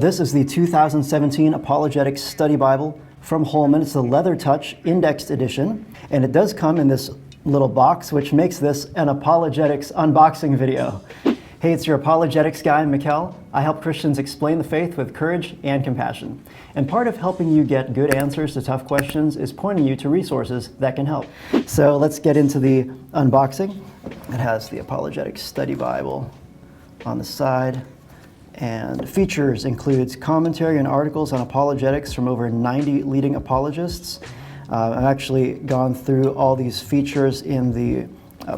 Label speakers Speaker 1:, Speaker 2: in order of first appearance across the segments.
Speaker 1: This is the 2017 Apologetics Study Bible from Holman. It's the LeatherTouch Indexed Edition, and it does come in this little box, which makes this an apologetics unboxing video. Hey, it's your apologetics guy, Mikkel. I help Christians explain the faith with courage and compassion. And part of helping you get good answers to tough questions is pointing you to resources that can help. So let's get into the unboxing. It has the Apologetics Study Bible on the side. And features includes commentary and articles on apologetics from over 90 leading apologists. I've actually gone through all these features in the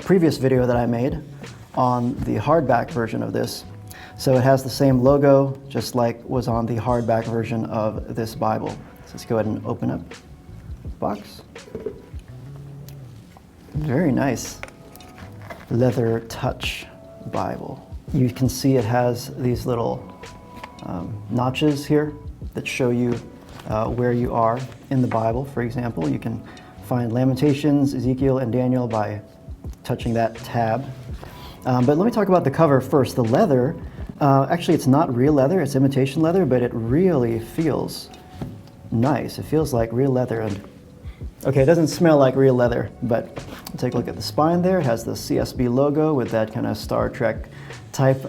Speaker 1: previous video that I made on the hardback version of this. So it has the same logo, just like was on the hardback version of this Bible. So let's go ahead and open up the box. Very nice LeatherTouch Bible. You can see it has these little notches here that show you where you are in the Bible. For example, you can find Lamentations, Ezekiel, and Daniel by touching that tab. But let me talk about the cover first. The leather, actually it's not real leather, it's imitation leather, but it really feels nice. It feels like real leather. And okay, it doesn't smell like real leather, but take a look at the spine there. It has the CSB logo with that kind of Star Trek type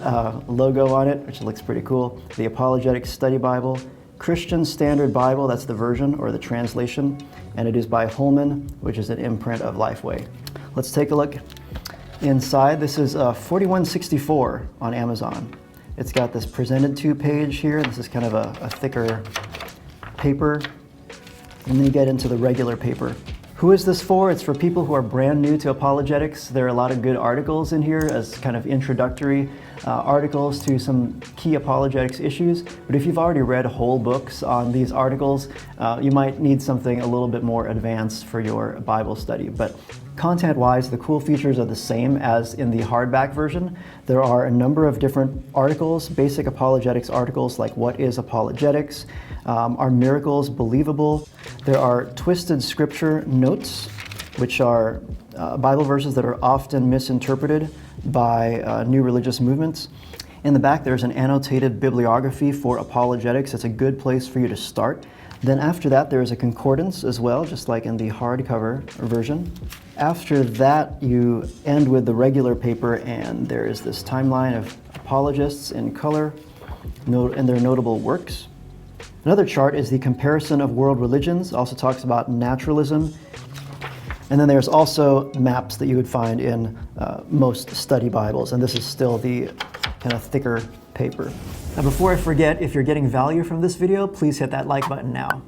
Speaker 1: logo on it, which looks pretty cool. The Apologetics Study Bible, Christian Standard Bible, that's the version or the translation, and it is by Holman, which is an imprint of Lifeway. Let's take a look inside. This is $41.64 on Amazon. It's got this presented to page here. This is kind of a thicker paper, and then you get into the regular paper. Who is this for? It's for people who are brand new to apologetics. There are a lot of good articles in here as kind of introductory articles to some key apologetics issues. But if you've already read whole books on these articles, you might need something a little bit more advanced for your Bible study. But content-wise, the cool features are the same as in the hardback version. There are a number of different articles, basic apologetics articles like What is Apologetics? Are miracles believable? There are twisted scripture notes, which are Bible verses that are often misinterpreted by new religious movements. In the back, there's an annotated bibliography for apologetics. It's a good place for you to start. Then after that, there is a concordance as well, just like in the hardcover version. After that, you end with the regular paper, and there is this timeline of apologists in color and their notable works. Another chart is the comparison of world religions, also talks about naturalism. And then there's also maps that you would find in most study Bibles, and this is still the kind of thicker paper. Now before I forget, if you're getting value from this video, please hit that like button now.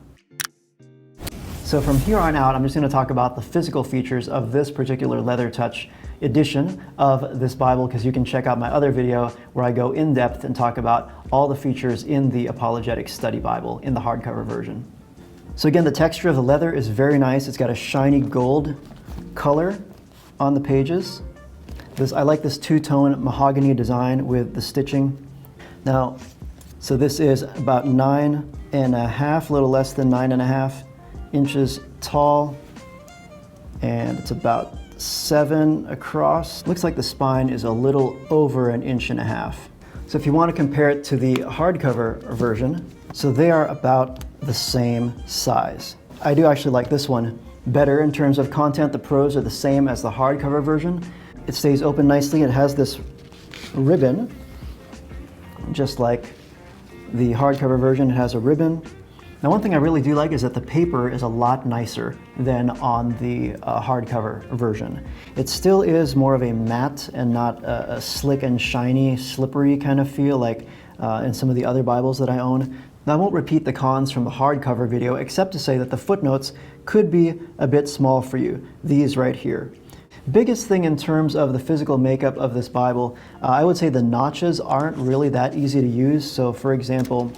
Speaker 1: So from here on out, I'm just going to talk about the physical features of this particular LeatherTouch edition of this Bible, because you can check out my other video where I go in depth and talk about all the features in the Apologetics Study Bible in the hardcover version. So again, the texture of the leather is very nice. It's got a shiny gold color on the pages. I like this two-tone mahogany design with the stitching. Now, so this is about 9.5, a little less than 9.5 inches tall, and it's about 7 across. Looks like the spine is a little over 1.5 inches. So if you want to compare it to the hardcover version, so they are about the same size. I do actually like this one better in terms of content. The prose are the same as the hardcover version. It stays open nicely. It has this ribbon, just like the hardcover version. It has a ribbon. Now, one thing I really do like is that the paper is a lot nicer than on the hardcover version. It still is more of a matte and not a slick and shiny, slippery kind of feel like in some of the other Bibles that I own. Now, I won't repeat the cons from the hardcover video, except to say that the footnotes could be a bit small for you, these right here. Biggest thing in terms of the physical makeup of this Bible, I would say the notches aren't really that easy to use. So for example,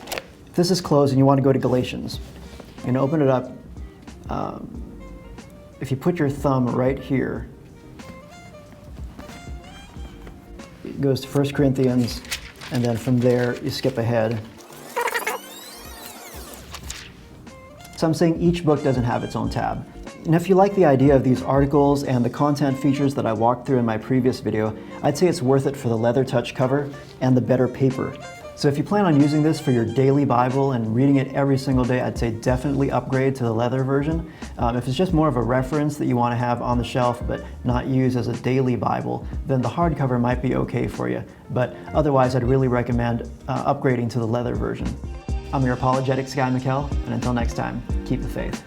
Speaker 1: if this is closed and you want to go to Galatians, and open it up, if you put your thumb right here, it goes to 1 Corinthians, and then from there you skip ahead. So I'm saying each book doesn't have its own tab. And if you like the idea of these articles and the content features that I walked through in my previous video, I'd say it's worth it for the LeatherTouch cover and the better paper. So if you plan on using this for your daily Bible and reading it every single day, I'd say definitely upgrade to the leather version. If it's just more of a reference that you want to have on the shelf but not use as a daily Bible, then the hardcover might be okay for you. But otherwise, I'd really recommend upgrading to the leather version. I'm your Apologetics guy, Mikkel, and until next time, keep the faith.